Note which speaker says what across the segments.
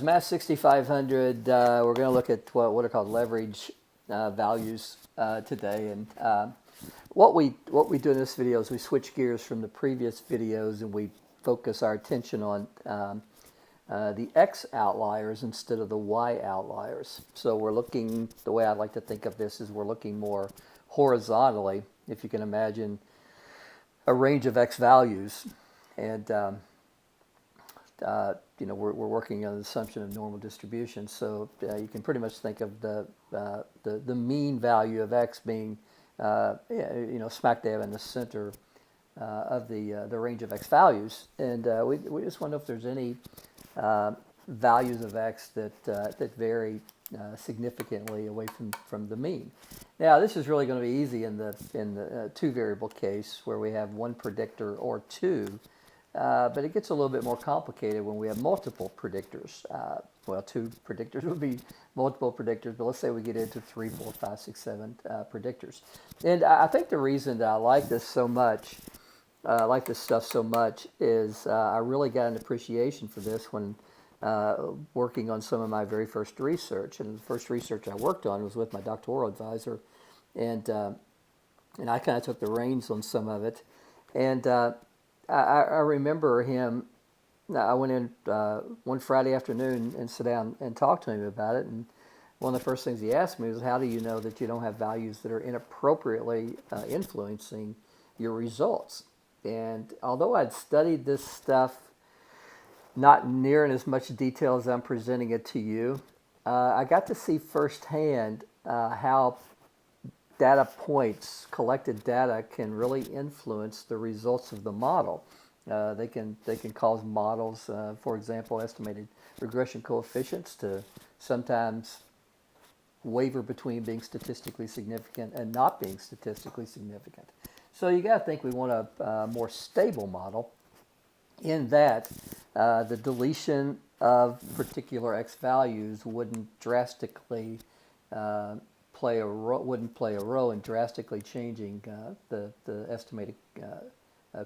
Speaker 1: Math 6500, we're going to look at what are called leverage values today. And what we do in this video is we switch gears from the previous videos and we focus our attention on the X outliers instead of the Y outliers. So we're looking, the way I like to think of this is we're looking more horizontally, if you can imagine a range of X values. And we're working on the assumption of normal distribution, so you can pretty much think of the mean value of X being smack dab in the center of the range of X values, and we just want to know if there's any values of X that vary significantly away from the mean. Now this is really going to be easy in the two variable case where we have one predictor or two. But it gets a little bit more complicated when we have multiple predictors. Well, two predictors would be multiple predictors, but let's say we get into 3, 4, 5, 6, 7 predictors. And I think the reason that I like this so much, stuff so much, is I really got an appreciation for this when working on some of my very first research. And the first research I worked on was with my doctoral advisor, and I kind of took the reins on some of it. And I remember him. I went in one Friday afternoon and sat down and talked to him about it. And one of the first things he asked me was, "How do you know that you don't have values that are inappropriately influencing your results?" And although I'd studied this stuff not near in as much detail as I'm presenting it to you, I got to see firsthand how data points, collected data, can really influence the results of the model. They can cause models, for example, estimated regression coefficients to sometimes waver between being statistically significant and not being statistically significant. So you got to think we want a more stable model in that the deletion of particular X values wouldn't drastically play a role in drastically changing the estimated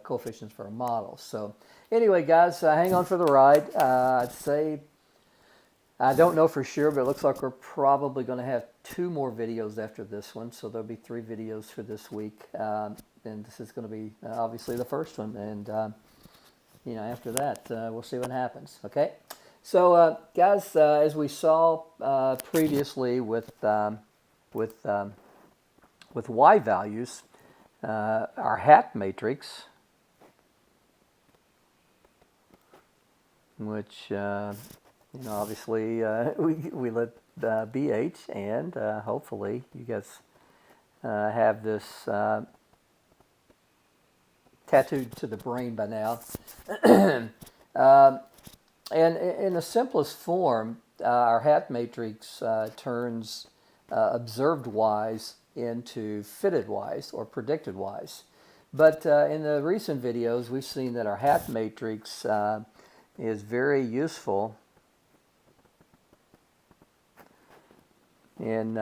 Speaker 1: coefficients for a model. So anyway, guys, hang on for the ride. I'd say, I don't know for sure, but it looks like we're probably going to have 2 more videos after this one. So there'll be 3 videos for this week, and this is going to be obviously the first one. And after that, we'll see what happens. Okay. So guys, as we saw previously with Y values, our hat matrix, which obviously we let BH, and hopefully you guys have this tattooed to the brain by now. And in the simplest form, our hat matrix turns observed Y's into fitted Y's or predicted Y's. But in the recent videos, we've seen that our hat matrix is very useful in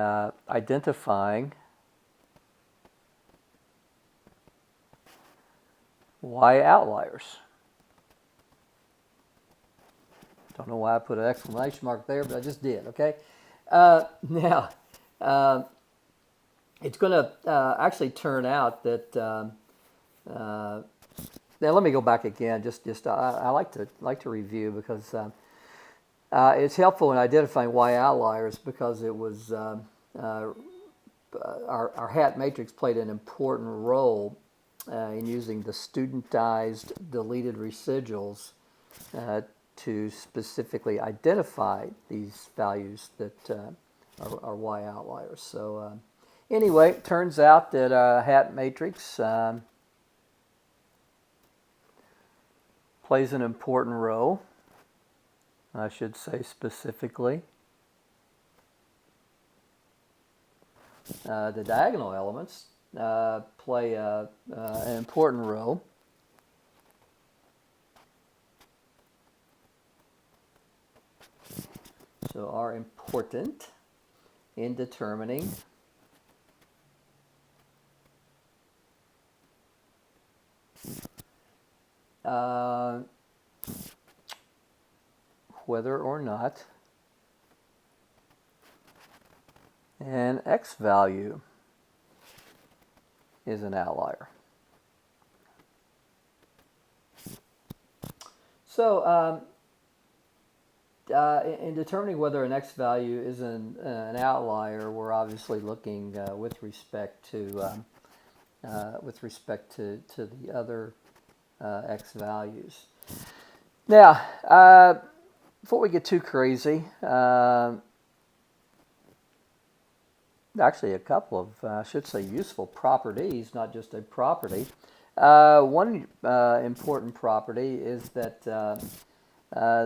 Speaker 1: identifying Y outliers. Don't know why I put an exclamation mark there, but I just did, okay? Now, it's going to actually turn out that, now let me go back again, I like to review because it's helpful in identifying Y outliers because it was, our hat matrix played an important role in using the studentized deleted residuals to specifically identify these values that are Y outliers. So anyway, it turns out that hat matrix plays an important role, I should say specifically. The diagonal elements play an important role. So are important in determining whether or not an x value is an outlier. So in determining whether an x value is an outlier, we're obviously looking with respect to the other x values. Now, before we get too crazy, actually a couple of, I should say, useful properties, not just a property. One important property is that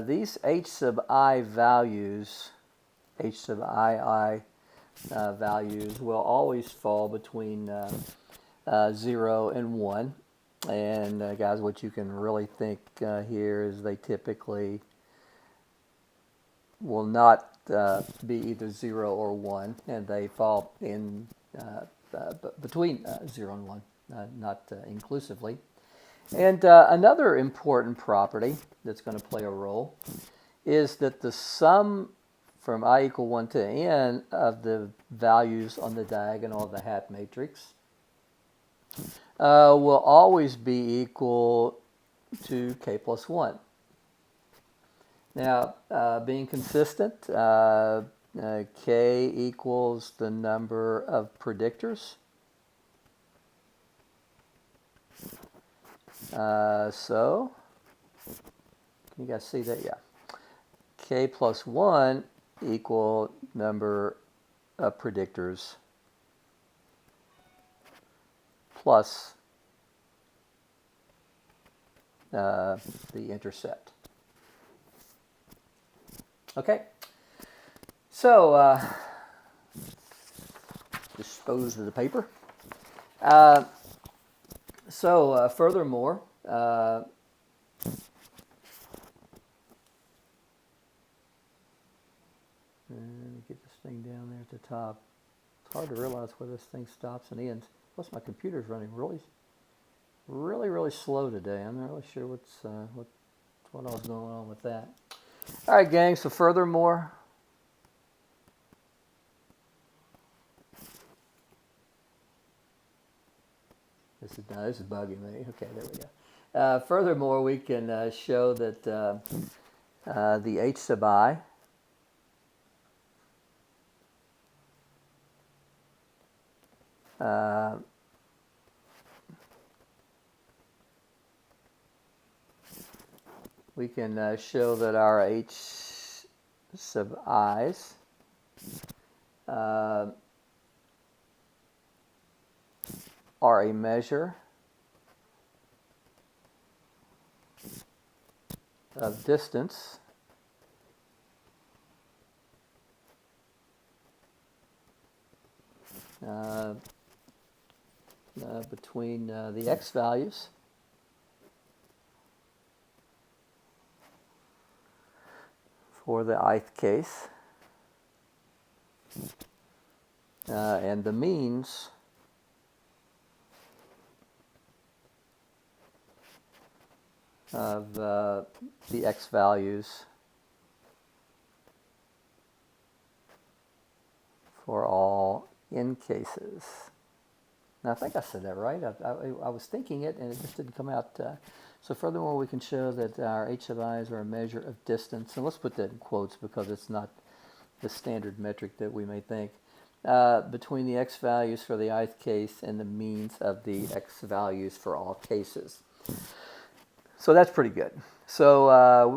Speaker 1: these h sub I values, values will always fall between 0 and 1. And guys, what you can really think here is they typically will not be either 0 or 1, and they fall in between 0 and 1, not inclusively. And another important property that's going to play a role is that the sum from I equal 1 to n of the values on the diagonal of the hat matrix will always be equal to k plus 1. Now, being consistent, k equals the number of predictors. So, can you guys see that? Yeah. K plus 1 equal number of predictors plus the intercept. Okay, so dispose of the paper. Furthermore, let me get this thing down there at the top. It's hard to realize where this thing stops and ends. Plus, my computer's running really slow today. I'm not really sure what all's going on with that. All right, gang. So furthermore, this is bugging me. Okay, there we go. Furthermore, we can show that the h sub I we can show that our h sub i's are a measure of distance between the x values for the ith case and the means of the x values for all n cases. Now, I think I said that right. I was thinking it, and it just didn't come out. So furthermore, we can show that our h sub i's are a measure of distance. And let's put that in quotes because it's not the standard metric that we may think. Between the x values for the ith case and the means of the x values for all cases. So that's pretty good. So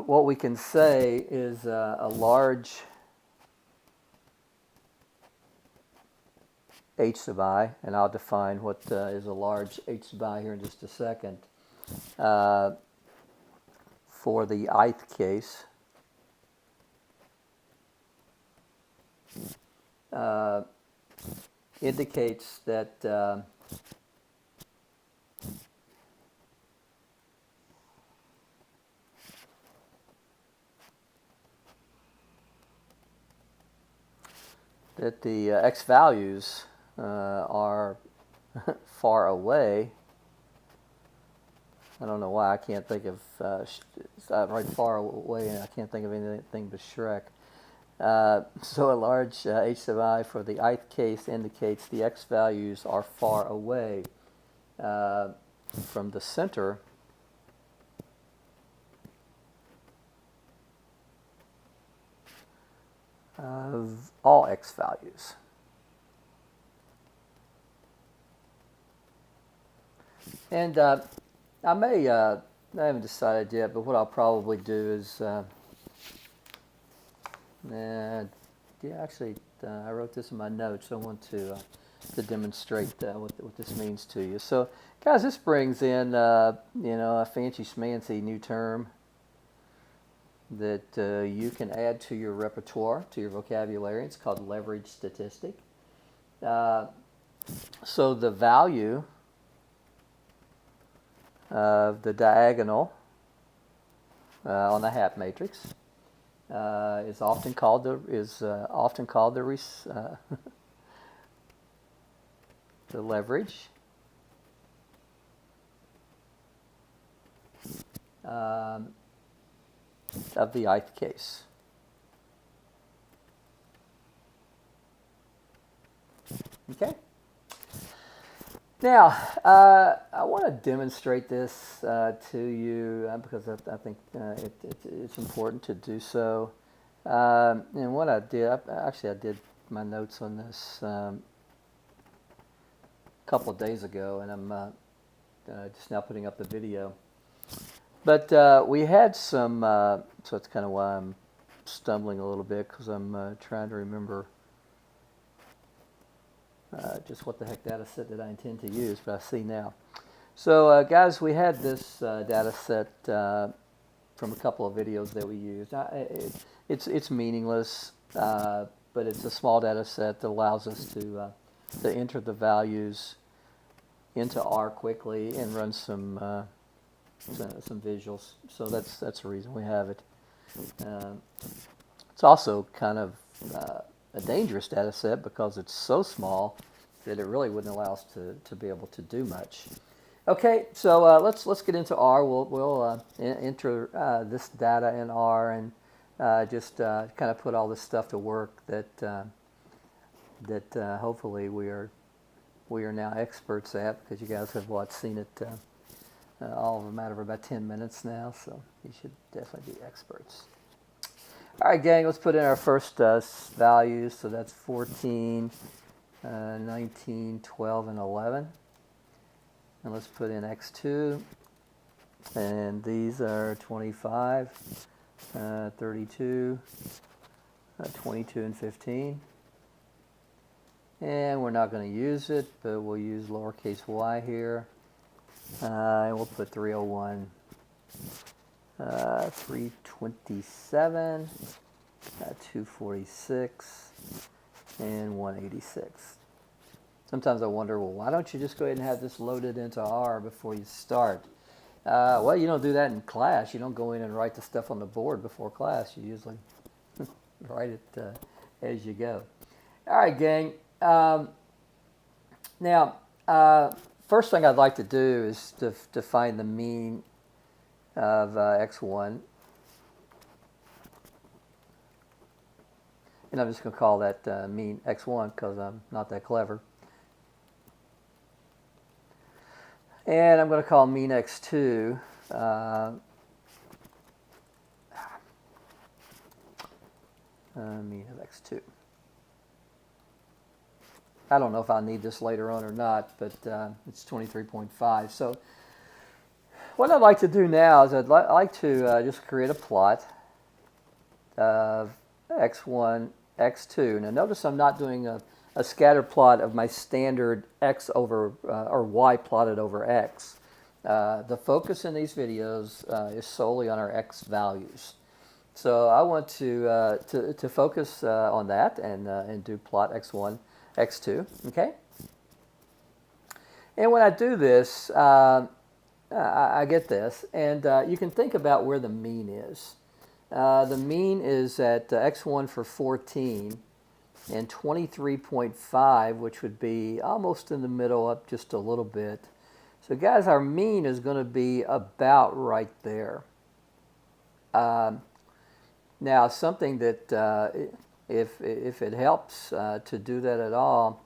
Speaker 1: what we can say is a large h sub I, and I'll define what is a large h sub I here in just a second, for the ith case, indicates that the x values are far away I don't know why I can't think of, it's right far away and I can't think of anything but Shrek. So a large h sub I for the ith case indicates the x values are far away from the center of all x values. And I haven't decided yet, but what I'll probably do is, I wrote this in my notes. I want to demonstrate what this means to you. So, guys, this brings in a fancy schmancy new term that you can add to your repertoire, to your vocabulary. It's called leverage statistic. So the value of the diagonal on the HAP matrix is often called the the leverage of the ith case. Okay. Now, I want to demonstrate this to you because I think it's important to do so. And what I did, I did my notes on this a couple of days ago, and I'm just now putting up the video. But we had some, so that's kind of why I'm stumbling a little bit, because I'm trying to remember just what the heck data set that I intend to use, but I see now. So guys, we had this data set from a couple of videos that we used. It's meaningless, but it's a small data set that allows us to enter the values into R quickly and run some visuals. So that's the reason we have it. It's also kind of a dangerous data set because it's so small that it really wouldn't allow us to be able to do much. Okay, so let's get into R. We'll enter this data in R and just kind of put all this stuff to work that hopefully we are now experts at, because you guys have seen it all of a matter of about 10 minutes now, so you should definitely be experts. All right, gang, let's put in our first values. So that's 14, 19, 12, and 11. And let's put in x2. And these are 25, 32, 22, and 15. And we're not going to use it, but we'll use lowercase y here. And we'll put 301. 327, 246, and 186. Sometimes I wonder, well, why don't you just go ahead and have this loaded into R before you start? Well, you don't do that in class. You don't go in and write the stuff on the board before class. You usually write it as you go. All right, gang. Now, first thing I'd like to do is to find the mean of x1, and I'm just going to call that mean x1 because I'm not that clever. And I'm going to call mean x2 mean of x2. I don't know if I'll need this later on or not, but it's 23.5. So what I'd like to do now is I'd like to just create a plot of x1, x2. Now notice I'm not doing a scatter plot of my standard x over or y plotted over x. The focus in these videos is solely on our x values. So I want to focus on that and do plot x1, x2. Okay. And when I do this, I get this, and you can think about where the mean is. The mean is at x1 for 14 and 23.5, which would be almost in the middle, up just a little bit. So guys, our mean is going to be about right there. Now, something that if it helps to do that at all,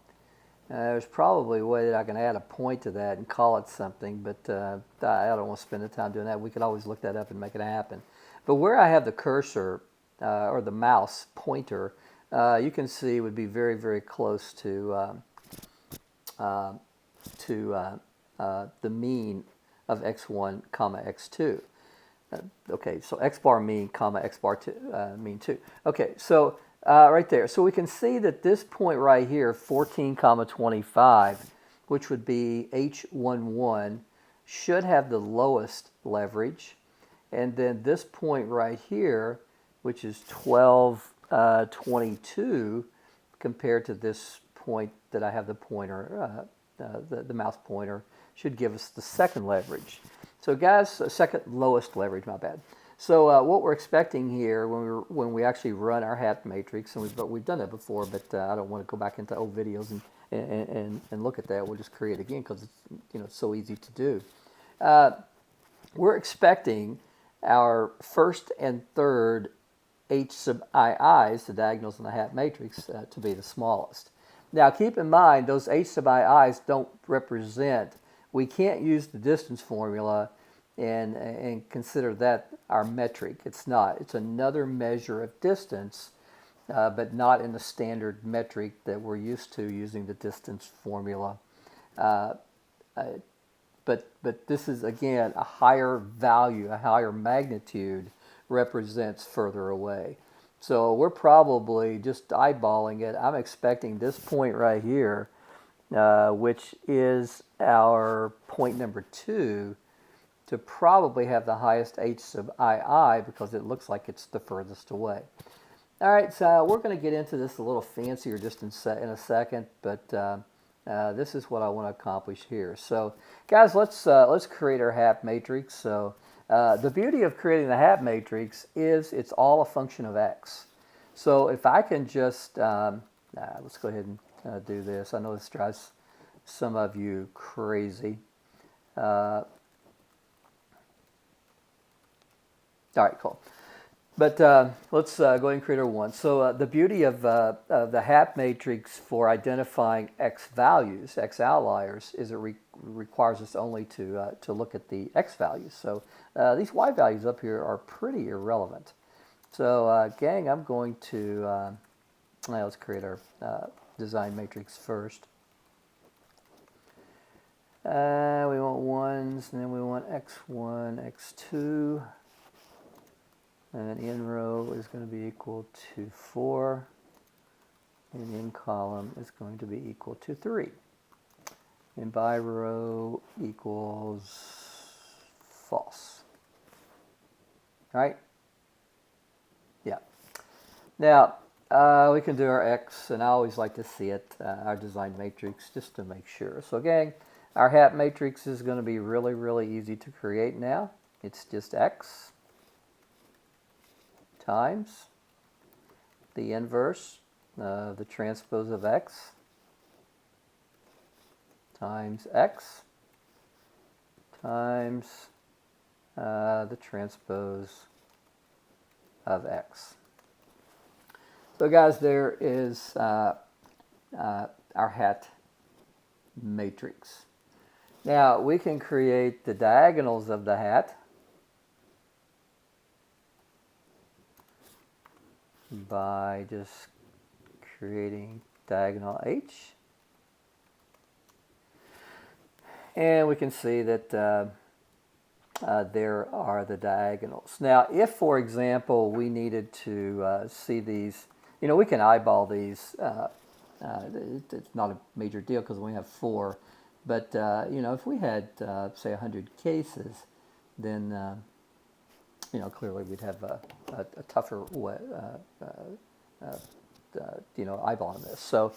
Speaker 1: there's probably a way that I can add a point to that and call it something, but I don't want to spend the time doing that. We could always look that up and make it happen. But where I have the cursor or the mouse pointer, you can see would be very, very close to the mean of x1 comma x2. Okay, so x bar mean comma x bar mean 2. Okay, so right there. So we can see that this point right here, 14 comma 25, which would be h11, should have the lowest leverage. And then this point right here, which is 12, 22, compared to this point that I have the pointer, the mouse pointer, should give us the second leverage. So guys, second lowest leverage, my bad. So what we're expecting here when we actually run our hat matrix, and we've done that before, but I don't want to go back into old videos and look at that. We'll just create it again because it's so easy to do. We're expecting our first and third h sub ii's, the diagonals in the hat matrix, to be the smallest. Now keep in mind those h sub ii's don't represent. We can't use the distance formula and consider that our metric. It's not. It's another measure of distance, but not in the standard metric that we're used to using the distance formula. But this is, again, a higher value, a higher magnitude represents further away. So we're probably just eyeballing it. I'm expecting this point right here, which is our point number 2, to probably have the highest h sub ii because it looks like it's the furthest away. All right, so we're going to get into this a little fancier just in a second, but this is what I want to accomplish here. So, guys, let's create our hat matrix. So, the beauty of creating the hat matrix is it's all a function of x. So, if I can just let's go ahead and do this. I know this drives some of you crazy. All right, cool. But let's go ahead and create our one. So the beauty of the hat matrix for identifying x values, x outliers, is it requires us only to look at the x values. So these y values up here are pretty irrelevant. So gang, I'm going to, let's create our design matrix first. We want ones, and then we want x1, x2. And in row is going to be equal to 4, and in column is going to be equal to 3. And by row equals false. All right? Yeah. Now, we can do our x, and I always like to see it, our design matrix, just to make sure. So again, our hat matrix is going to be really, really easy to create now. It's just x times the inverse, the transpose of x, times x, times the transpose of x. So guys, there is our hat matrix. Now we can create the diagonals of the hat by just creating diagonal h. And we can see that there are the diagonals. Now, if, for example, we needed to see these, we can eyeball these. It's not a major deal because we only have 4. But, if we had, say, 100 cases, then clearly we'd have a tougher eyeball on this. So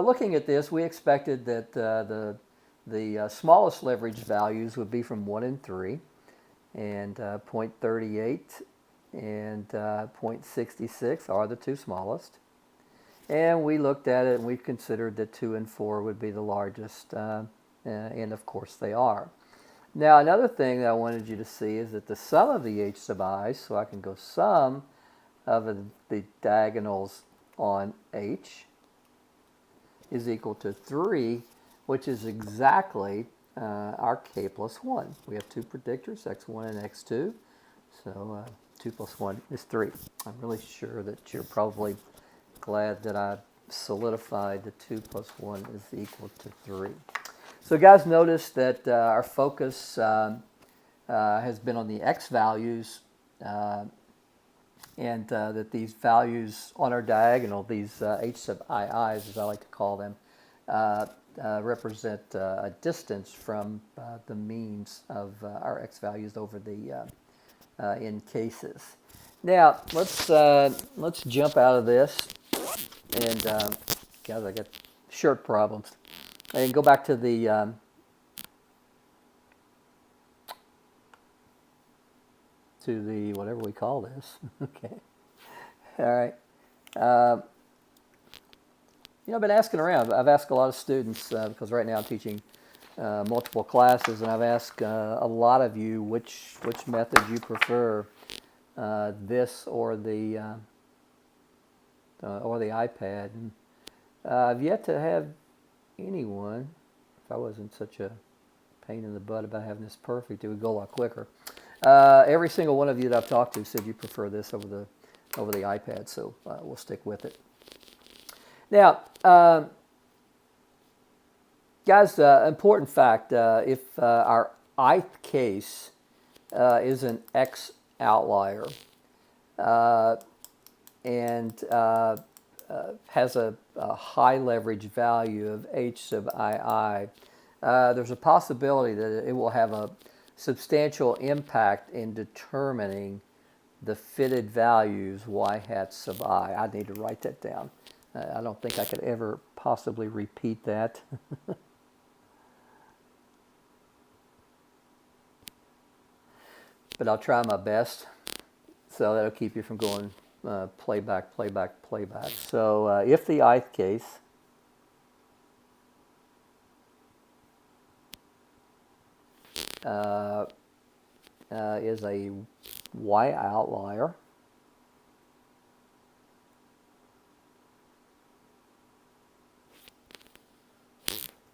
Speaker 1: looking at this, we expected that the smallest leverage values would be from 1 and 3, and 0.38 and 0.66 are the 2 smallest. And we looked at it and we considered that 2 and 4 would be the largest, and of course they are. Now another thing that I wanted you to see is that the sum of the h sub i's, so I can go sum of the diagonals on h is equal to 3, which is exactly our k plus 1. We have two predictors, x1 and x2, so 2 plus 1 is 3. I'm really sure that you're probably glad that I solidified that 2 plus 1 is equal to 3. So guys, notice that our focus has been on the x values, and that these values on our diagonal, these h sub ii's, as I like to call them, represent a distance from the means of our x values over the in cases. Now let's jump out of this, and guys, I got shirt problems, and go back to the whatever we call this. Okay. All right. I've been asking around. I've asked a lot of students because right now I'm teaching multiple classes, and I've asked a lot of you which method you prefer, this or the iPad. And I've yet to have anyone. If I wasn't such a pain in the butt about having this perfect, it would go a lot quicker. Every single one of you that I've talked to said you prefer this over the iPad, so we'll stick with it. Now, guys, important fact: if our ith case is an x outlier and has a high leverage value of h sub ii, there's a possibility that it will have a substantial impact in determining the fitted values y hat sub I. I need to write that down. I don't think I could ever possibly repeat that. But I'll try my best. So that'll keep you from going playback, playback, playback. So if the ith case is a y outlier,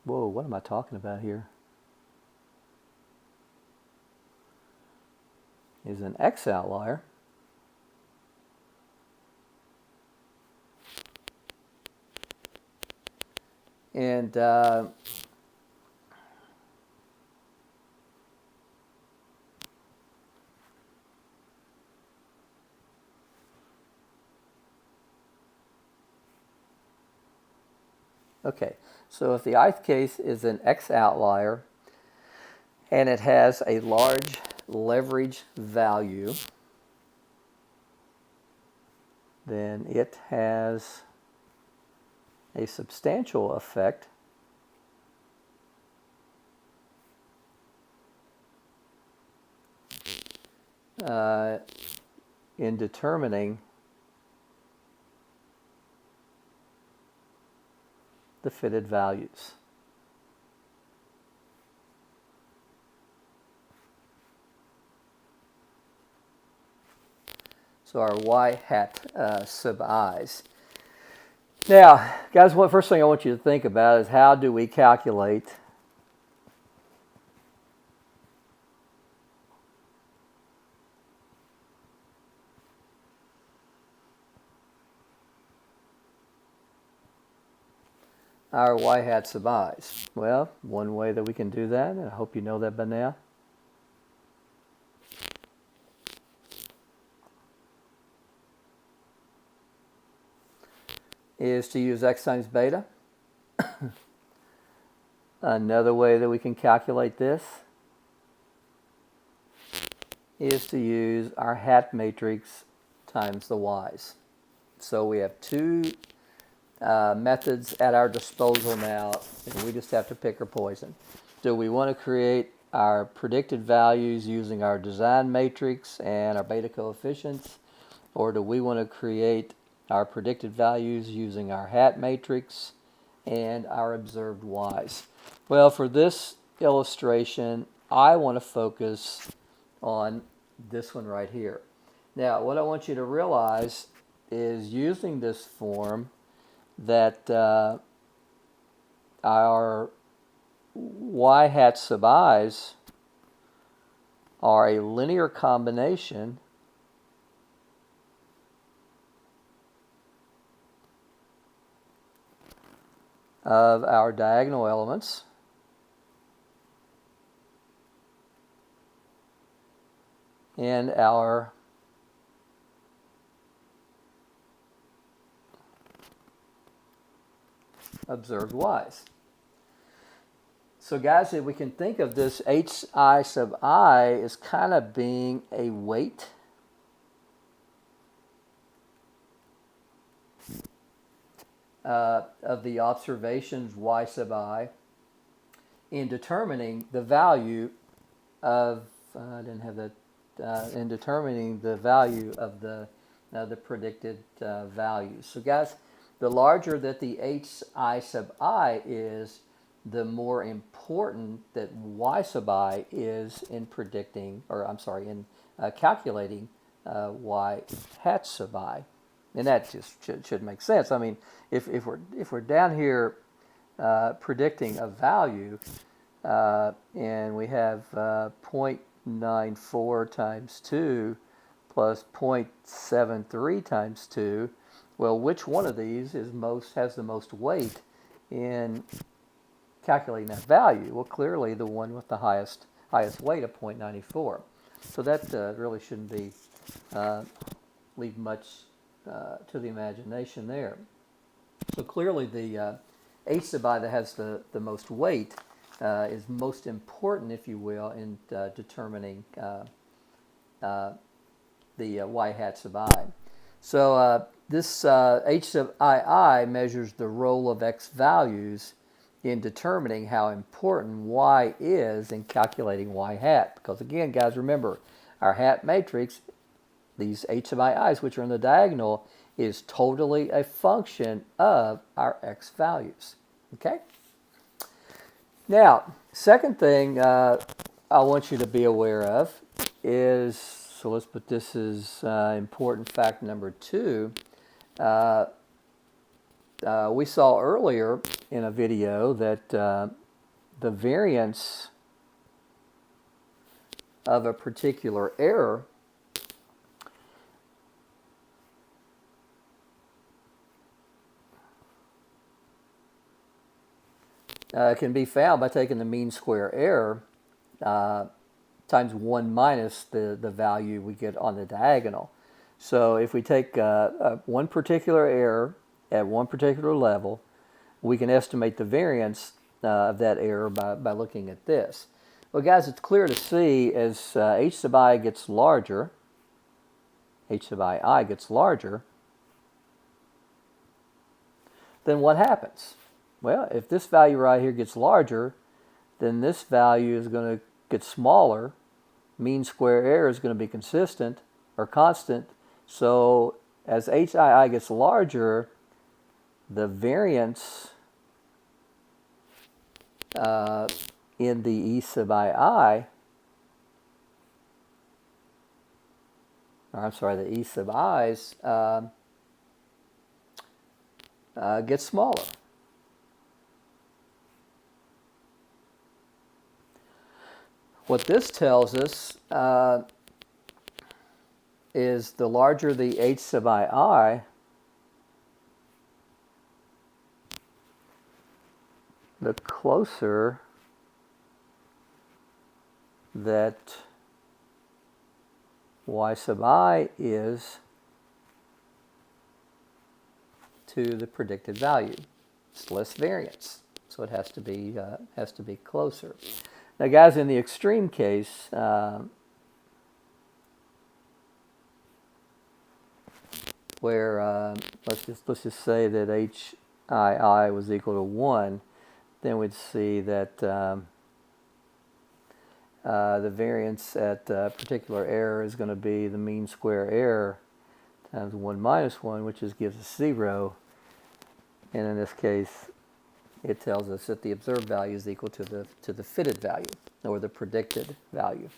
Speaker 1: whoa, what am I talking about here? Is an x outlier, and okay, so if the ith case is an x outlier and it has a large leverage value, then it has a substantial effect in determining the fitted values. So our y hat sub i's. Now, guys, what first thing I want you to think about is how do we calculate our y hat sub i's? Well, one way that we can do that, and I hope you know that by now, is to use x times beta. Another way that we can calculate this is to use our hat matrix times the y's. So we have two methods at our disposal now, and we just have to pick our poison. Do we want to create our predicted values using our design matrix and our beta coefficients, or do we want to create our predicted values using our hat matrix and our observed y's. Well, for this illustration, I want to focus on this one right here. Now, what I want you to realize is using this form that our y hat sub i's are a linear combination of our diagonal elements and our observed y's. So guys, if we can think of this hi sub I as kind of being a weight of the observations y sub I in determining the value of, I didn't have that, in determining the value of the predicted values. So guys, the larger that the hi sub I is, the more important that y sub I is in predicting, or I'm sorry, in calculating y hat sub I. And that just should make sense. I mean, if we're down here predicting a value, and we have 0.94 times 2 plus 0.73 times 2, well, which one of these has the most weight in calculating that value? Well, clearly the one with the highest weight of 0.94. So that really shouldn't be leave much to the imagination there. So clearly the h sub I that has the most weight is most important, if you will, in determining the y hat sub I. So this h sub I measures the role of x values in determining how important y is in calculating y hat. Because again, guys, remember, our hat matrix, these h sub i's, which are in the diagonal, is totally a function of our x values. Okay? Now, second thing I want you to be aware of is, so let's put this as important fact number 2. We saw earlier in a video that the variance of a particular error can be found by taking the mean square error times 1 minus the value we get on the diagonal. So if we take one particular error at one particular level, we can estimate the variance of that error by looking at this. Well, guys, it's clear to see as h sub I gets larger, h sub I gets larger, then what happens? Well, if this value right here gets larger, then this value is going to get smaller. Mean square error is going to be consistent or constant. So as hi gets larger, the variance in the e sub I, or I'm sorry, the e sub i's gets smaller. What this tells us is the larger the h sub I, the closer that y sub I is to the predicted value. It's less variance, so it has to be closer. Now, guys, in the extreme case, where let's just say that hi was equal to 1, then we'd see that the variance at a particular error is going to be the mean square error times 1 minus 1, which gives us 0. And in this case, it tells us that the observed value is equal to the fitted value, or the predicted value.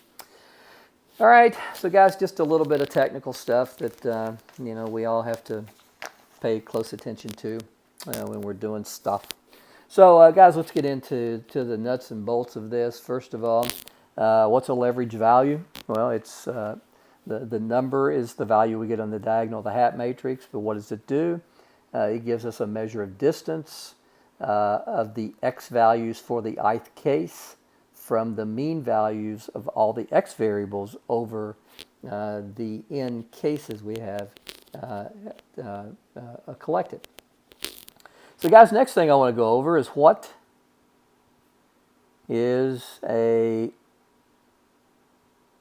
Speaker 1: All right, so guys, just a little bit of technical stuff that we all have to pay close attention to when we're doing stuff. So guys, let's get into the nuts and bolts of this. First of all, what's a leverage value? Well, it's the number is the value we get on the diagonal of the hat matrix, but what does it do? It gives us a measure of distance of the x values for the ith case from the mean values of all the x variables over the n cases we have collected. So guys, next thing I want to go over is what is a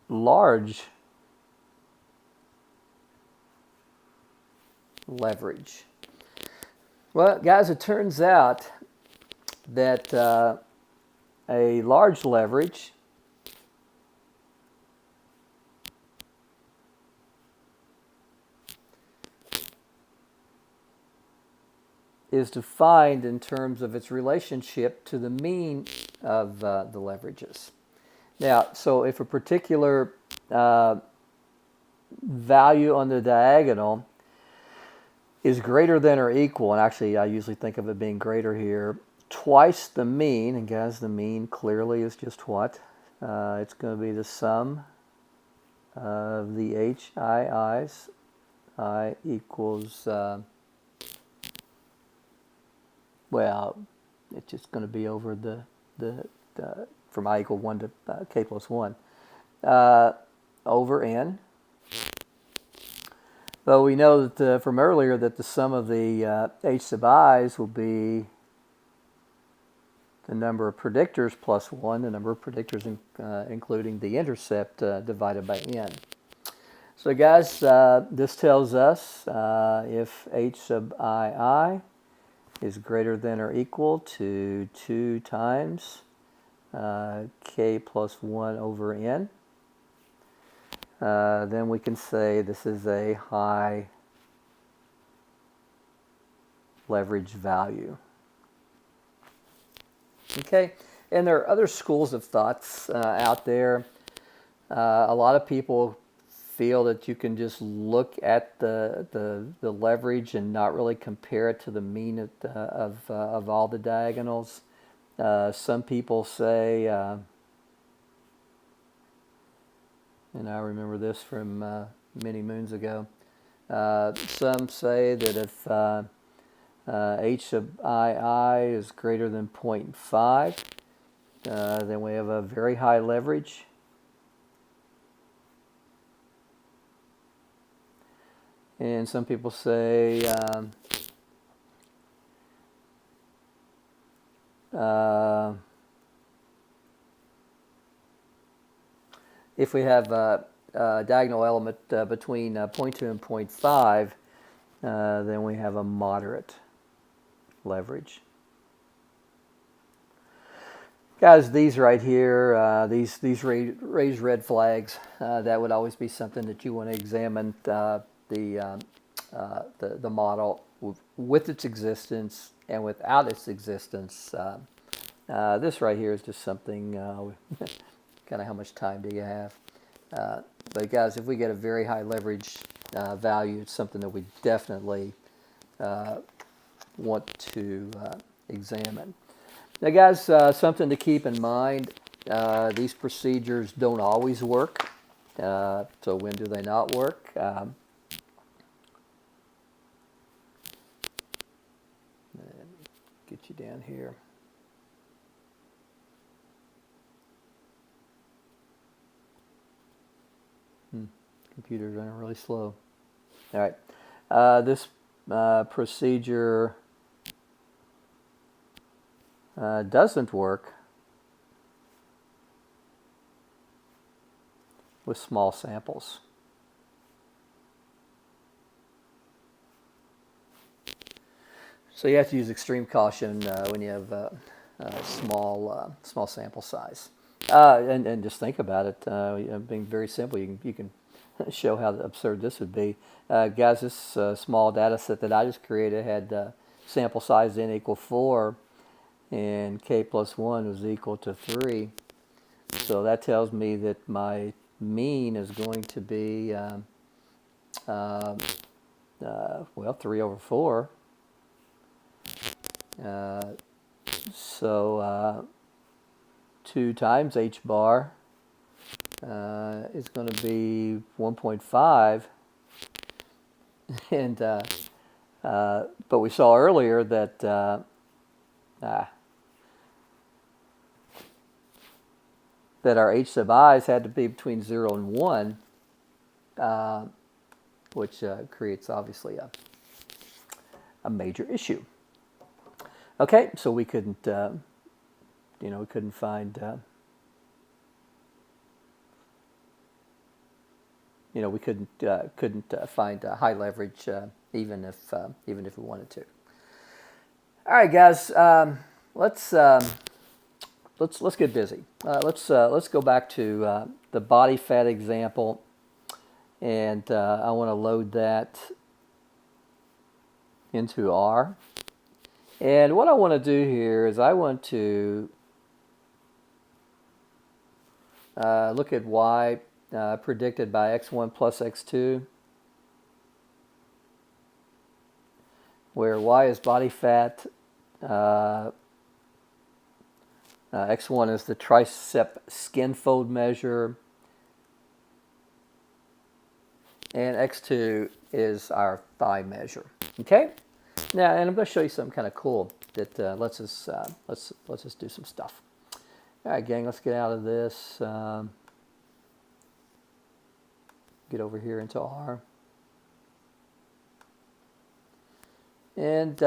Speaker 1: large leverage. Well, guys, it turns out that a large leverage is defined in terms of its relationship to the mean of the leverages. Now, so if a particular value on the diagonal is greater than or equal, and actually I usually think of it being greater here, twice the mean, and guys, the mean clearly is just what? It's going to be the sum of the HII's. I equals, well, it's just going to be over the from I equal 1 to k plus 1 over n. Though we know that from earlier that the sum of the h sub i's will be the number of predictors plus 1, the number of predictors including the intercept divided by n. So guys, this tells us if h sub I is greater than or equal to 2 times k plus 1 over n, then we can say this is a high leverage value. Okay, and there are other schools of thoughts out there. A lot of people feel that you can just look at the leverage and not really compare it to the mean of all the diagonals. Some people say, and I remember this from many moons ago, some say that if h sub I is greater than 0.5, then we have a very high leverage. And some people say if we have a diagonal element between 0.2 and 0.5, then we have a moderate leverage. Guys, these right here, these raised red flags, that would always be something that you want to examine the model with its existence and without its existence. This right here is just something, kind of how much time do you have? But guys, if we get a very high leverage value, it's something that we definitely want to examine. Now guys, something to keep in mind, these procedures don't always work. So when do they not work? Get you down here. Computer's running really slow. All right. This procedure doesn't work with small samples. So you have to use extreme caution when you have small sample size. And just think about it. Being very simple, you can show how absurd this would be. Guys, this small data set that I just created had sample size n equal 4. and k plus 1 was equal to 3. So that tells me that my mean is going to be, well, 3 over 4. So 2 times h bar is going to be 1.5. And but we saw earlier that that our h sub i's had to be between 0 and 1, which creates obviously a major issue. Okay, so we couldn't, we couldn't find, we couldn't find high leverage even if we wanted to. All right, guys, let's get busy. Let's go back to the body fat example, and I want to load that into R. And what I want to do here is I want to look at Y predicted by x1 plus x2, where Y is body fat, x1 is the tricep skin fold measure, and x2 is our thigh measure. Okay? Now, and I'm going to show you something kind of cool that lets us do some stuff. All right, gang, let's get out of this. Get over here into R. And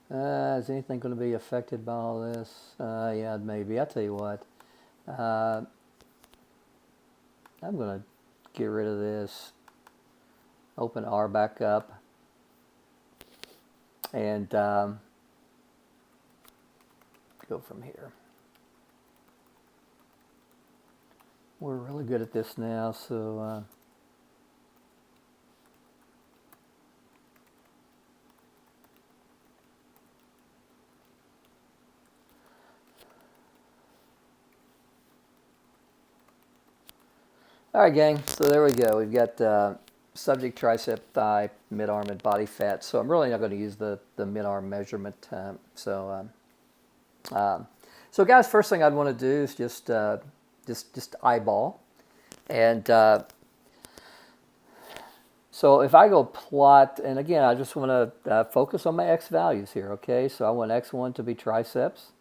Speaker 1: is anything going to be affected by all this? Yeah, maybe. I'll tell you what. I'm going to get rid of this. Open R back up. And go from here. We're really good at this now, so all right, gang, so there we go. We've got subject tricep, thigh, mid-arm, and body fat. So I'm really not going to use the mid-arm measurement. So guys, first thing I'd want to do is just eyeball. And so if I go plot, and again, I just want to focus on my x values here, okay? So I want x1 to be triceps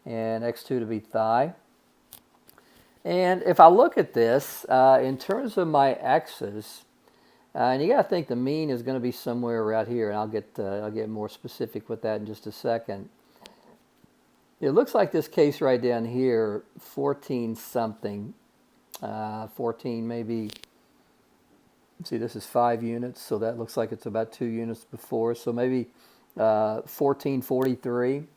Speaker 1: and x2 to be thigh. And if I look at this, in terms of my x's, and you got to think the mean is going to be somewhere right here, and I'll get more specific with that in just a second. It looks like this case right down here, 14 something, 14 maybe. See, this is 5 units, so that looks like it's about 2 units before. So maybe 1443.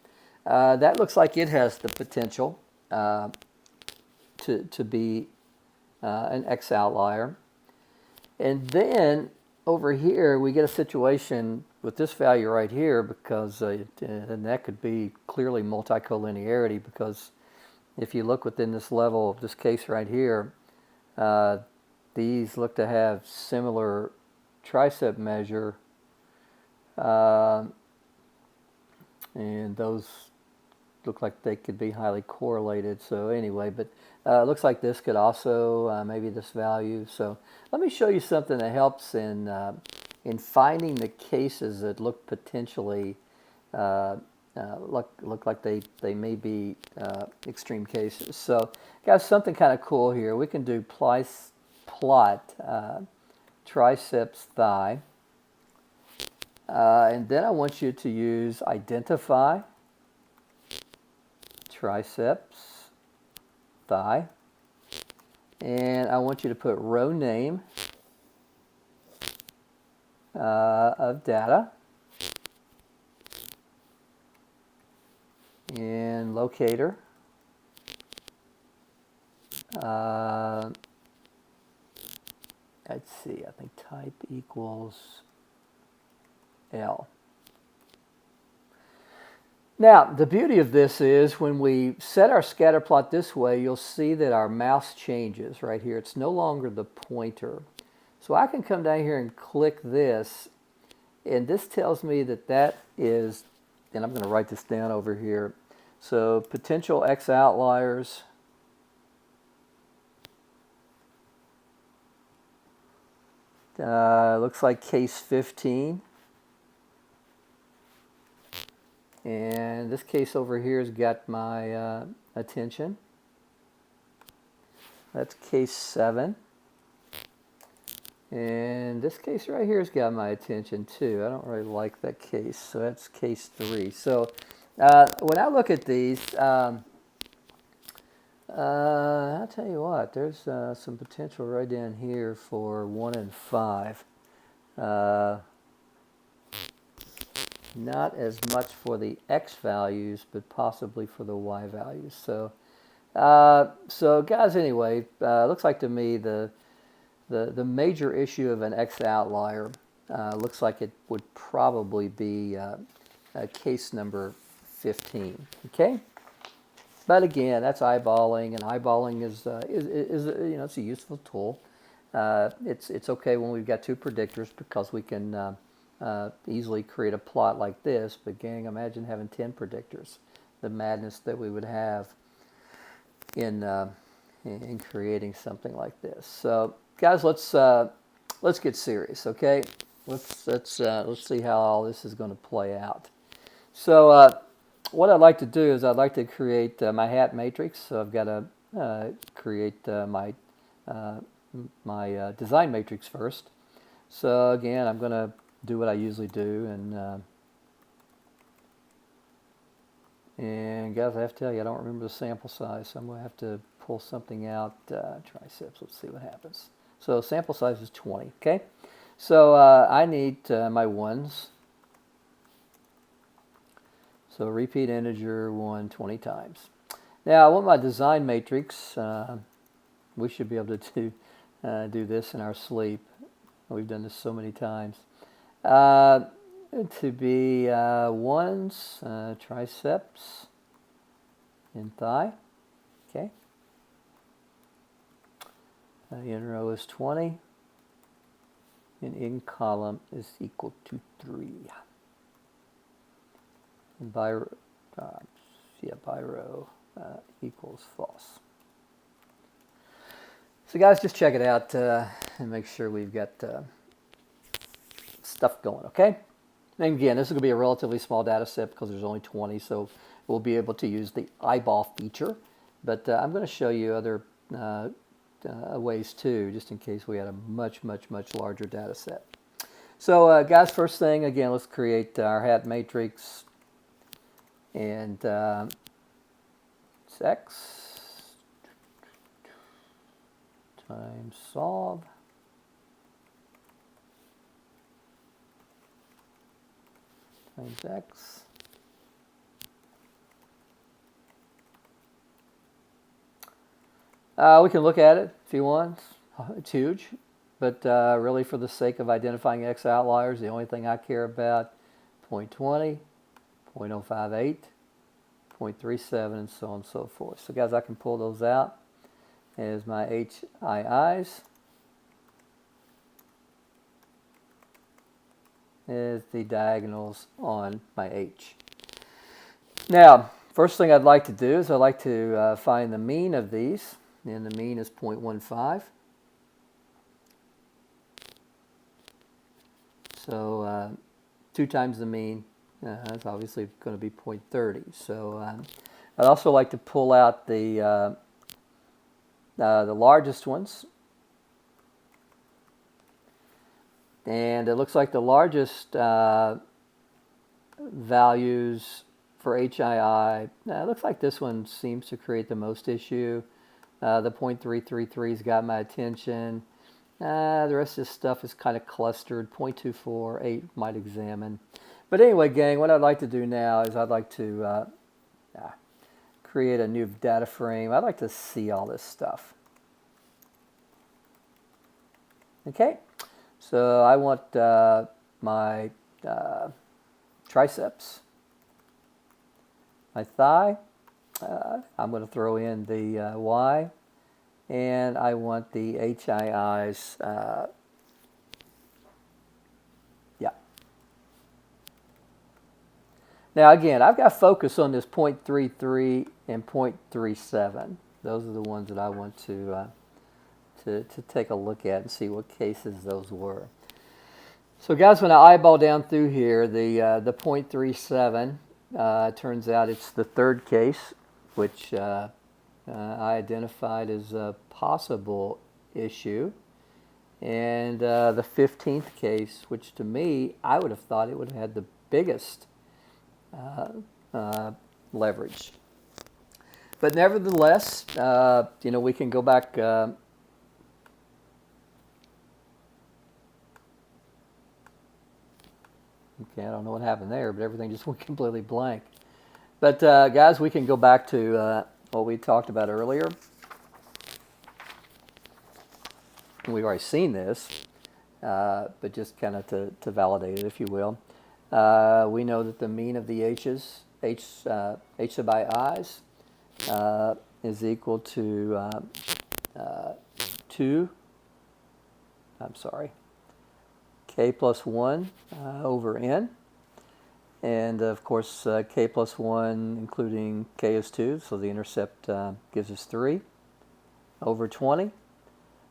Speaker 1: That looks like it has the potential to be an X outlier. And then over here we get a situation with this value right here, because and that could be clearly multicollinearity, because if you look within this level of this case right here, these look to have similar tricep measure, and those look like they could be highly correlated. So anyway, but it looks like this could also maybe this value. So let me show you something that helps in finding the cases that look potentially look like they may be extreme cases. So got something kind of cool here. We can do plot triceps thigh, and then I want you to use identify triceps thigh, and I want you to put row name of data and locator. Let's see, I think type equals L. Now, the beauty of this is when we set our scatter plot this way, you'll see that our mouse changes right here. It's no longer the pointer. So I can come down here and click this, and this tells me that that is, and I'm going to write this down over here. So potential X outliers. Looks like case 15. And this case over here has got my attention. That's case 7. And this case right here has got my attention too. I don't really like that case, so that's case 3. So when I look at these, I'll tell you what, there's some potential right down here for 1 and 5. Not as much for the X values, but possibly for the Y values. So, so guys, anyway, looks like to me the major issue of an X outlier looks like it would probably be case number 15. Okay, but again, that's eyeballing, and eyeballing is you know, it's a useful tool. It's okay when we've got 2 predictors because we can easily create a plot like this. But gang, imagine having 10 predictors. The madness that we would have in creating something like this. So, guys, let's get serious, okay? Let's see how all this is going to play out. So, what I'd like to do is I'd like to create my hat matrix. So I've got to create my design matrix first. So again, I'm going to do what I usually do, and guys, I have to tell you, I don't remember the sample size, so I'm going to have to pull something out. Triceps, let's see what happens. So sample size is 20, okay? So I need my 1s. So repeat integer 1 20 times. Now I want my design matrix. We should be able to do this in our sleep. We've done this so many times. To be 1s, triceps, in thigh, okay. In row is 20, and in column is equal to 3. And by row equals false. So guys, just check it out and make sure we've got stuff going, okay? And again, this is going to be a relatively small data set because there's only 20, so we'll be able to use the eyeball feature. But I'm going to show you other ways too, just in case we had a much larger data set. So guys, first thing, again, let's create our hat matrix. And it's X times solve times X we can look at it if you want. It's huge, but really for the sake of identifying X outliers, the only thing I care about 0.20, 0.058, 0.37, and so on and so forth. So guys, I can pull those out as my HIIs, as the diagonals on my H. Now, first thing I'd like to do is I'd like to find the mean of these, and the mean is 0.15. So 2 times the mean, that's obviously going to be 0.30. So I'd also like to pull out the largest ones. And it looks like the largest values for HII, it looks like this one seems to create the most issue. The 0.333's got my attention. The rest of this stuff is kind of clustered. 0.24, 8 might examine. But anyway, gang, what I'd like to do now is I'd like to create a new data frame. I'd like to see all this stuff. Okay, so I want my triceps. my thigh. I'm going to throw in the Y, and I want the HIIs. Yeah. Now again, I've got focus on this 0.33 and 0.37. Those are the ones that I want to take a look at and see what cases those were. So guys, when I eyeball down through here, the 0.37, turns out it's the third case, which I identified as a possible issue. And the 15th case, which to me, I would have thought it would have had the biggest leverage. But nevertheless, we can go back. Okay, I don't know what happened there, but everything just went completely blank. But guys, we can go back to what we talked about earlier. We've already seen this, but just kind of to validate it, if you will. We know that the mean of the H's, H sub i's, is equal to 2, K plus 1 over N. And of course, K plus 1, including K is 2, so the intercept gives us 3 over 20.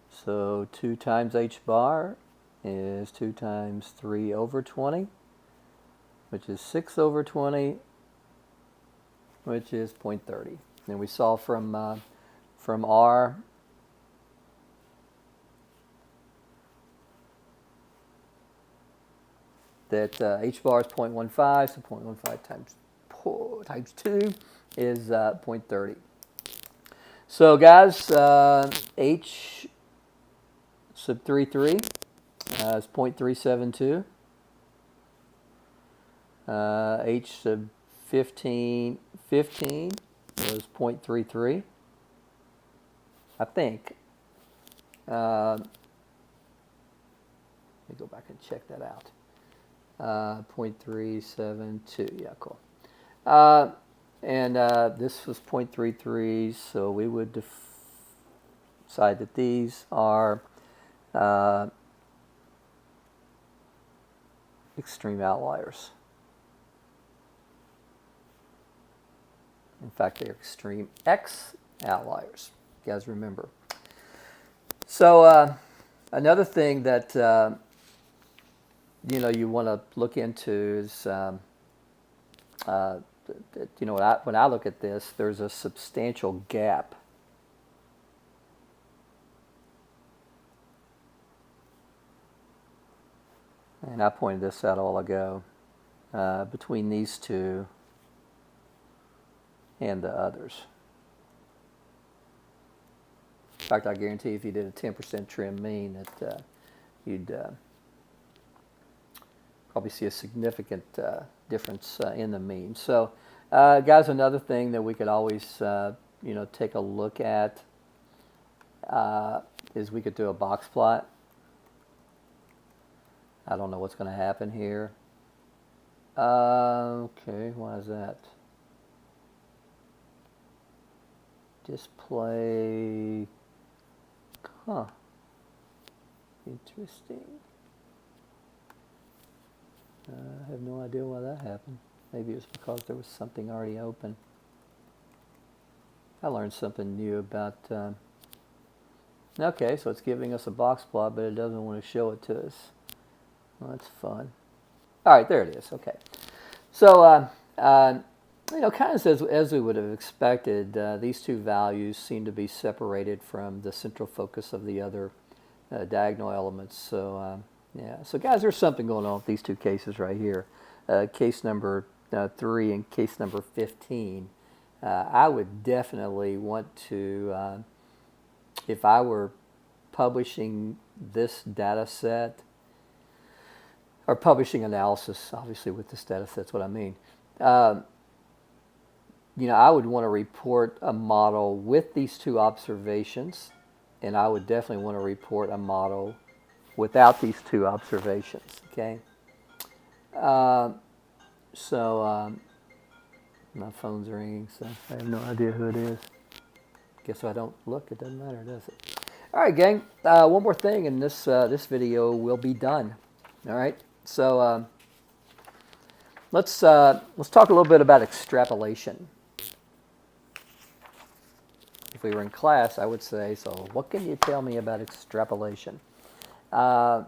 Speaker 1: So 2 times H bar is 2 times 3 over 20, which is 6 over 20, which is 0.30. And we saw from R that H bar is 0.15, so 0.15 times 2 is 0.30. So guys, H sub 33 is 0.372. H sub 15 was 0.33, I think. Let me go back and check that out. 0.372, yeah, cool. And this was 0.33, so we would decide that these are extreme outliers. In fact, they're extreme X outliers. You guys remember. So another thing that you want to look into is when I look at this, there's a substantial gap. And I pointed this out a while ago, between these two and the others. In fact, I guarantee if you did a 10% trim mean that you'd probably see a significant difference in the mean. So, guys, another thing that we could always take a look at is we could do a box plot. I don't know what's going to happen here. Okay, why is that? Display, interesting. I have no idea why that happened. Maybe it was because there was something already open. I learned something new about, okay, so it's giving us a box plot, but it doesn't want to show it to us. Well, that's fun. All right, there it is, okay. So, kind of as we would have expected, these two values seem to be separated from the central focus of the other diagonal elements. So, yeah. So, guys, there's something going on with these two cases right here. Case number 3 and case number 15. I would definitely want to, if I were publishing this data set, or publishing analysis, obviously with this data set, that's what I mean. I would want to report a model with these two observations, and I would definitely want to report a model without these two observations, okay? My phone's ringing, so I have no idea who it is. Guess if I don't look, it doesn't matter, does it? All right, gang. One more thing, and this video will be done. All right. So let's talk a little bit about extrapolation. If we were in class, I would say, so what can you tell me about extrapolation? So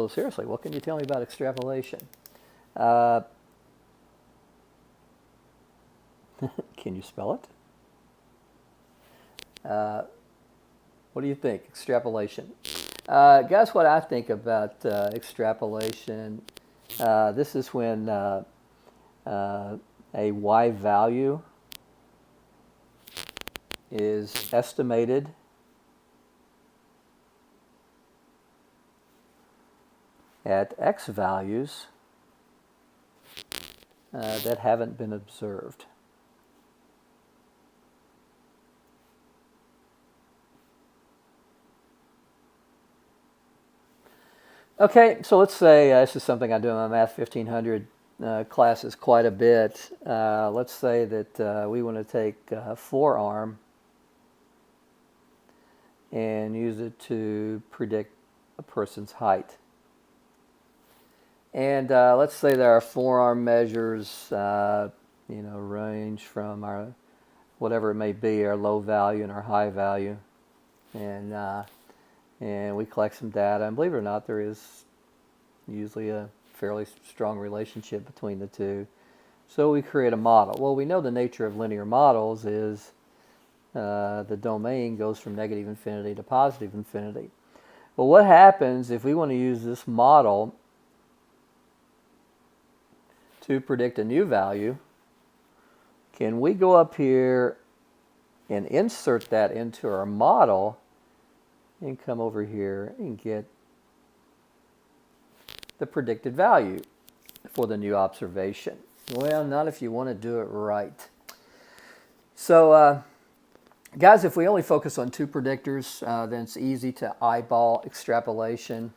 Speaker 1: seriously, what can you tell me about extrapolation? Can you spell it? What do you think? Extrapolation. Guys, what I think about extrapolation, this is when a y value is estimated at x values that haven't been observed. Okay, so let's say this is something I do in my Math 1500 classes quite a bit. Let's say that we want to take 4-arm and use it to predict a person's height. And let's say that our 4-arm measures, range from our whatever it may be, our low value and our high value, and we collect some data. And believe it or not, there is usually a fairly strong relationship between the two. So we create a model. Well, we know the nature of linear models is the domain goes from negative infinity to positive infinity. Well, what happens if we want to use this model to predict a new value? Can we go up here and insert that into our model and come over here and get the predicted value for the new observation? Well, not if you want to do it right. So, guys, if we only focus on 2 predictors, then it's easy to eyeball extrapolation.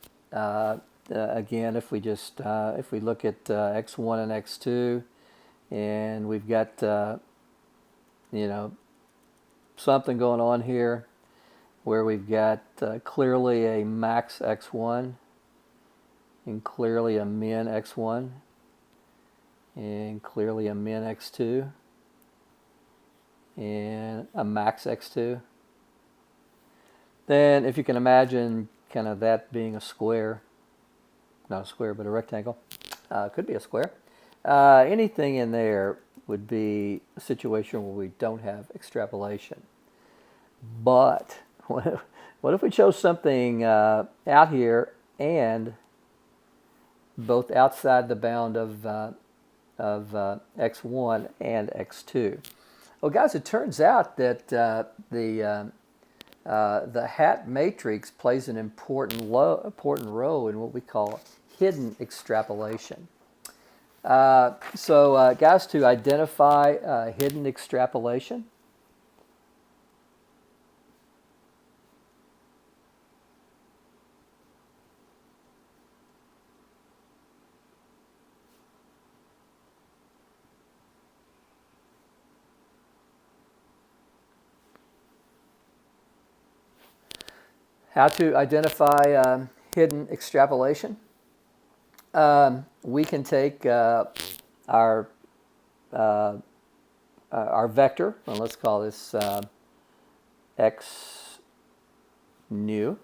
Speaker 1: Again, if we just if we look at x1 and x2, and we've got something going on here where we've got clearly a max x1 and clearly a min x1 and clearly a min x2 and a max x2, then if you can imagine kind of that being a square, not a square but a rectangle, could be a square, anything in there would be a situation where we don't have extrapolation. But what if we chose something out here and both outside the bound of x1 and x2? Well, guys, it turns out that the hat matrix plays an important role in what we call hidden extrapolation. So, guys, to identify hidden extrapolation, how to identify hidden extrapolation? We can take our vector, and let's call this x new,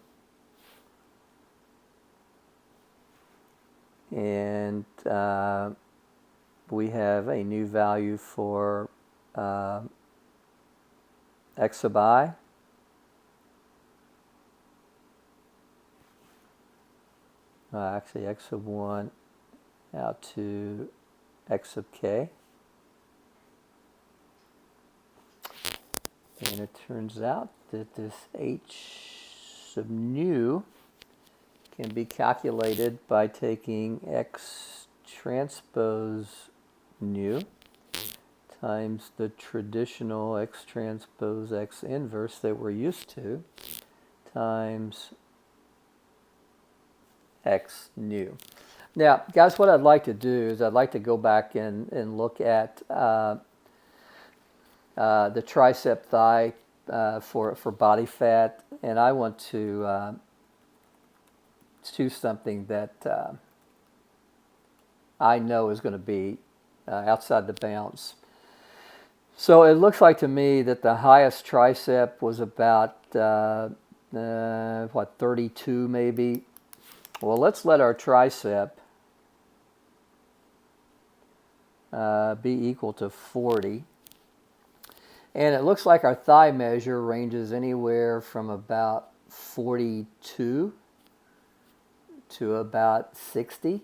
Speaker 1: and we have a new value for x sub I. Actually, x sub 1 out to x sub k. And it turns out that this h sub nu can be calculated by taking x transpose nu times the traditional x transpose x inverse that we're used to times x nu. Now, guys, what I'd like to do is I'd like to go back and look at the tricep thigh for body fat, and I want to choose something that I know is going to be outside the bounds. So it looks like to me that the highest tricep was about what, 32 maybe. Well, let's let our tricep be equal to 40. And it looks like our thigh measure ranges anywhere from about 42 to about 60.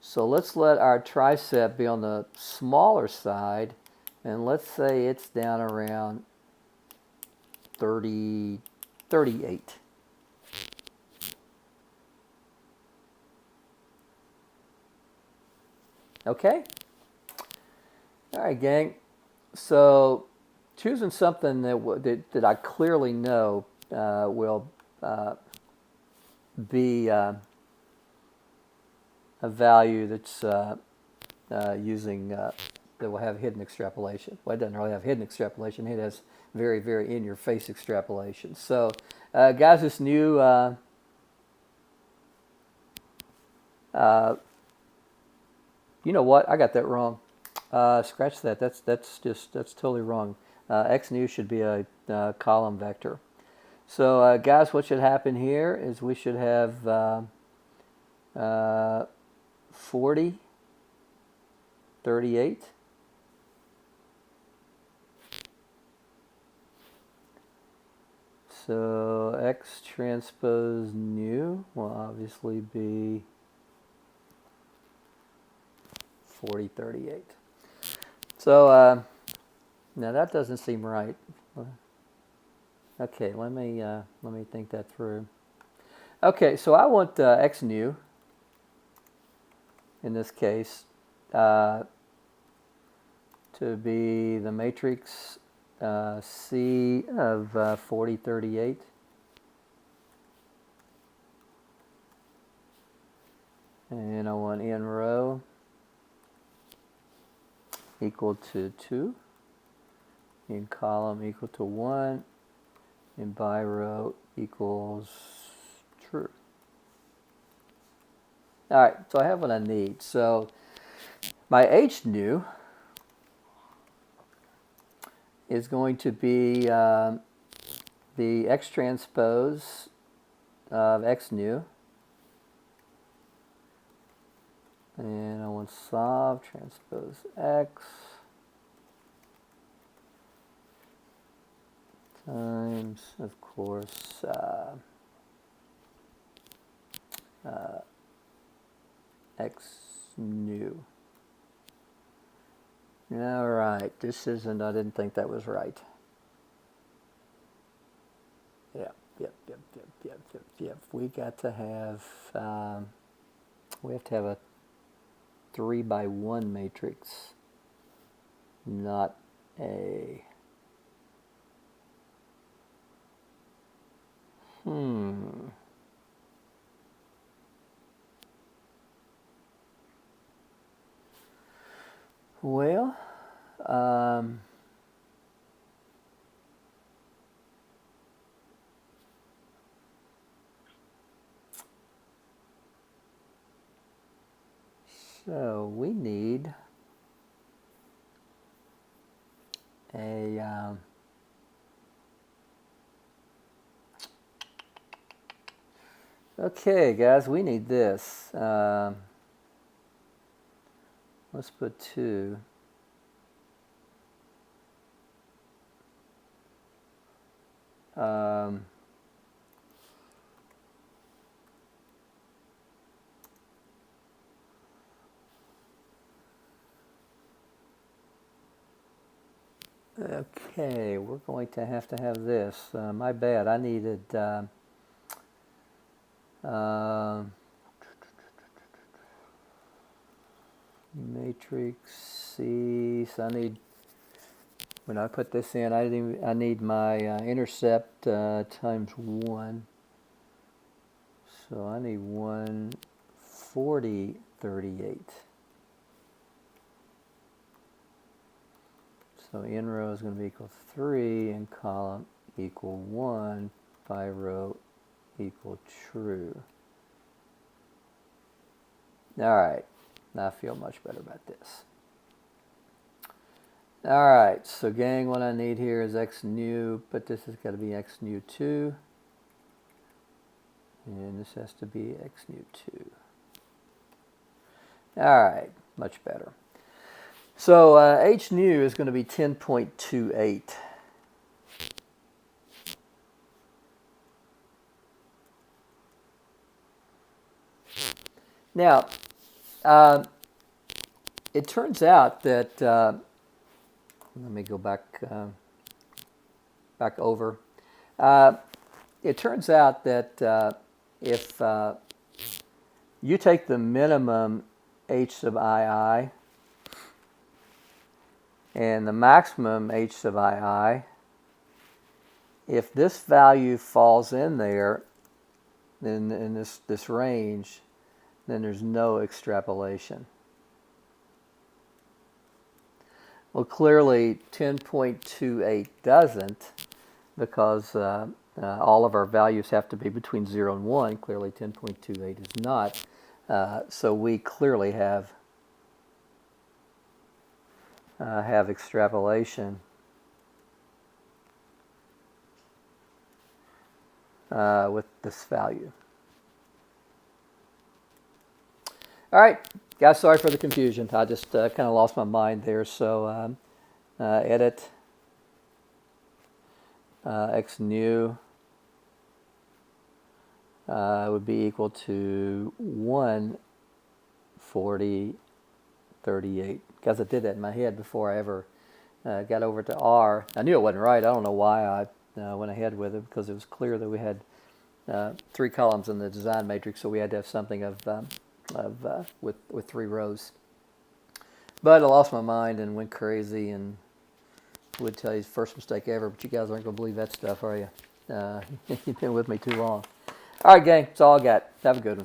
Speaker 1: So let's let our tricep be on the smaller side, and let's say it's down around 38. Okay? All right, gang. So choosing something that I clearly know will be a value that's using that will have hidden extrapolation. Well, it doesn't really have hidden extrapolation. It has very, very in-your-face extrapolation. So, guys, this new you know what? I got that wrong. Scratch that. That's totally wrong. X new should be a column vector. So, guys, what should happen here is we should have 40, 38. So X transpose nu will obviously be 40, 38. So now that doesn't seem right. Okay, let me think that through. Okay, so I want X nu in this case to be the matrix C of 40, 38. And I want in row equal to 2, in column equal to 1, and by row equals true. All right, so I have what I need. So my H nu is going to be the X transpose of X nu. And I want solve transpose X times, of course, X nu. All right, this isn't, I didn't think that was right. Yep. We got to have, we have to have a 3 by 1 matrix, not a, well, so we need a okay, guys, we need this. Let's put 2. Okay, we're going to have this. My bad. I needed matrix C. So I need, when I put this in, I need my intercept times 1. So I need 1 40, 38. So in row is going to be equal 3, in column equal 1, by row equal true. All right, now I feel much better about this. All right, so gang, what I need here is x new, but this has got to be x new 2. And this has to be x new 2. All right, much better. So h new is going to be 10.28. Now, it turns out that, let me go back over. It turns out that if you take the minimum h sub ii and the maximum h sub ii, if this value falls in there, in this range, then there's no extrapolation. Well, clearly 10.28 doesn't, because all of our values have to be between 0 and 1. Clearly 10.28 is not. So we clearly have extrapolation with this value. All right, guys, sorry for the confusion. I just kind of lost my mind there. So edit x new would be equal to 1, 40, 38. Because I did that in my head before I ever got over to R. I knew it wasn't right. I don't know why I went ahead with it, because it was clear that we had 3 columns in the design matrix, so we had to have something with 3 rows. But I lost my mind and went crazy, and would tell you first mistake ever, but you guys aren't going to believe that stuff, are you? You've been with me too long. All right, gang, that's all I got. Have a good one.